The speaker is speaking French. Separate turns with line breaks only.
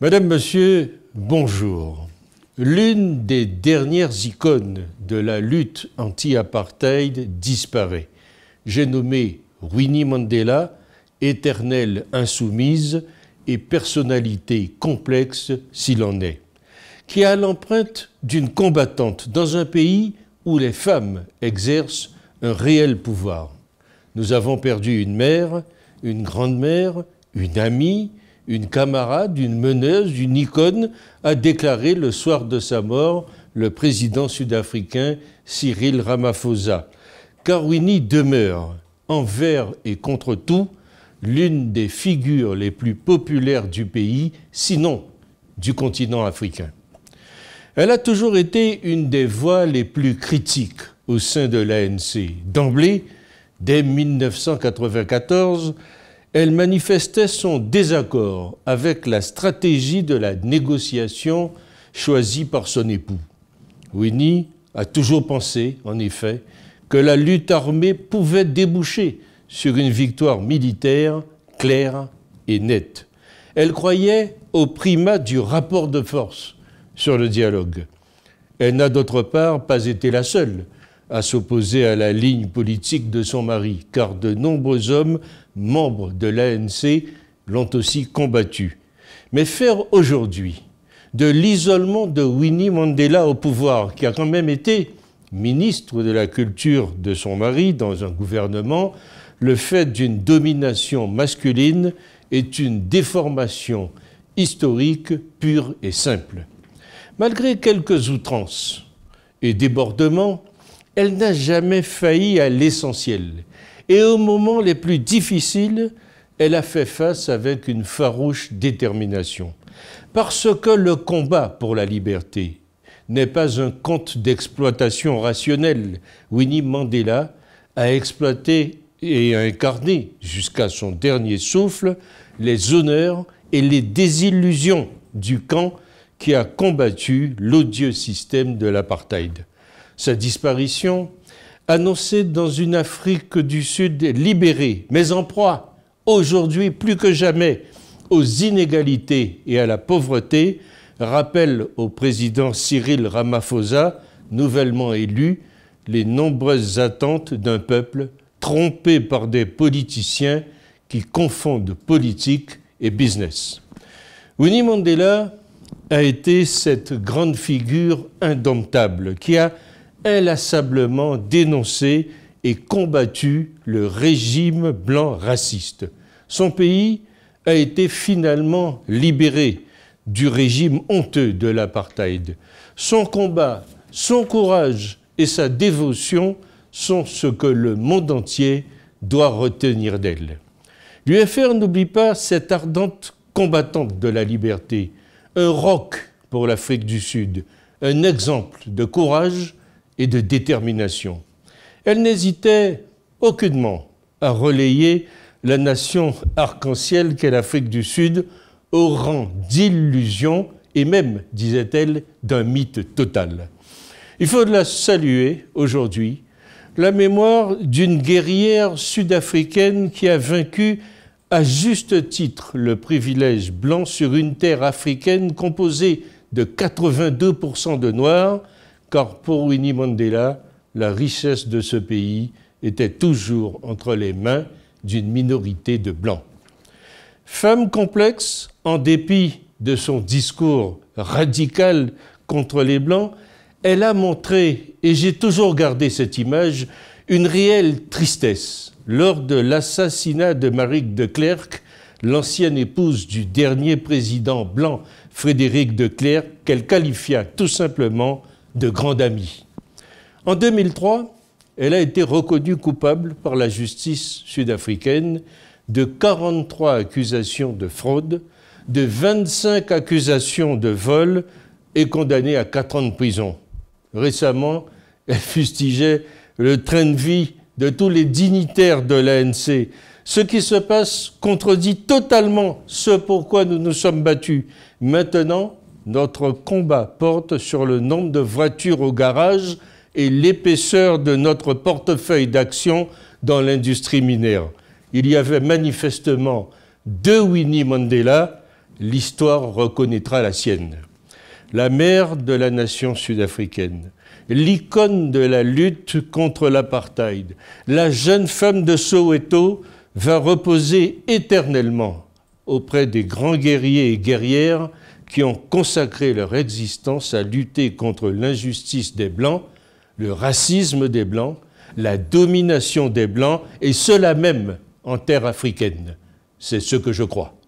Madame, Monsieur, bonjour. L'une des dernières icônes de la lutte anti-apartheid disparaît. J'ai nommé Winnie Mandela, éternelle insoumise et personnalité complexe s'il en est, qui a l'empreinte d'une combattante dans un pays où les femmes exercent un réel pouvoir. Nous avons perdu une mère, une grand-mère, une amie, une camarade, une meneuse, une icône, a déclaré le soir de sa mort le président sud-africain Cyril Ramaphosa. Car Winnie demeure, envers et contre tout, l'une des figures les plus populaires du pays, sinon du continent africain. Elle a toujours été une des voix les plus critiques au sein de l'ANC. D'emblée, dès 1994, elle manifestait son désaccord avec la stratégie de la négociation choisie par son époux. Winnie a toujours pensé, en effet, que la lutte armée pouvait déboucher sur une victoire militaire claire et nette. Elle croyait au primat du rapport de force sur le dialogue. Elle n'a d'autre part pas été la seule à s'opposer à la ligne politique de son mari, car de nombreux hommes membres de l'ANC l'ont aussi combattu. Mais faire aujourd'hui de l'isolement de Winnie Mandela au pouvoir, qui a quand même été ministre de la Culture de son mari dans un gouvernement, le fait d'une domination masculine est une déformation historique pure et simple. Malgré quelques outrances et débordements, elle n'a jamais failli à l'essentiel. Et aux moments les plus difficiles, elle a fait face avec une farouche détermination. Parce que le combat pour la liberté n'est pas un conte d'exploitation rationnelle, Winnie Mandela a exploité et a incarné jusqu'à son dernier souffle les honneurs et les désillusions du camp qui a combattu l'odieux système de l'apartheid. Sa disparition, annoncée dans une Afrique du Sud libérée, mais en proie, aujourd'hui plus que jamais, aux inégalités et à la pauvreté, rappelle au président Cyril Ramaphosa, nouvellement élu, les nombreuses attentes d'un peuple trompé par des politiciens qui confondent politique et business. Winnie Mandela a été cette grande figure indomptable qui a inlassablement dénoncé et combattu le régime blanc raciste. Son pays a été finalement libéré du régime honteux de l'apartheid. Son combat, son courage et sa dévotion sont ce que le monde entier doit retenir d'elle. L'UFR n'oublie pas cette ardente combattante de la liberté, un roc pour l'Afrique du Sud, un exemple de courage et de détermination. Elle n'hésitait aucunement à relayer la nation arc-en-ciel qu'est l'Afrique du Sud au rang d'illusion et même, disait-elle, d'un mythe total. Il faut la saluer aujourd'hui, la mémoire d'une guerrière sud-africaine qui a vaincu à juste titre le privilège blanc sur une terre africaine composée de 82% de Noirs, car pour Winnie Mandela, la richesse de ce pays était toujours entre les mains d'une minorité de Blancs. Femme complexe, en dépit de son discours radical contre les Blancs, elle a montré, et j'ai toujours gardé cette image, une réelle tristesse lors de l'assassinat de Marie de Klerk, l'ancienne épouse du dernier président blanc Frédéric de Klerk, qu'elle qualifia tout simplement de grande amie. En 2003, elle a été reconnue coupable par la justice sud-africaine de 43 accusations de fraude, de 25 accusations de vol et condamnée à 4 ans de prison. Récemment, elle fustigeait le train de vie de tous les dignitaires de l'ANC. Ce qui se passe contredit totalement ce pourquoi nous nous sommes battus. Maintenant, notre combat porte sur le nombre de voitures au garage et l'épaisseur de notre portefeuille d'action dans l'industrie minière. Il y avait manifestement deux Winnie Mandela, l'histoire reconnaîtra la sienne. La mère de la nation sud-africaine, l'icône de la lutte contre l'apartheid, la jeune femme de Soweto va reposer éternellement auprès des grands guerriers et guerrières qui ont consacré leur existence à lutter contre l'injustice des Blancs, le racisme des Blancs, la domination des Blancs, et cela même en terre africaine. C'est ce que je crois.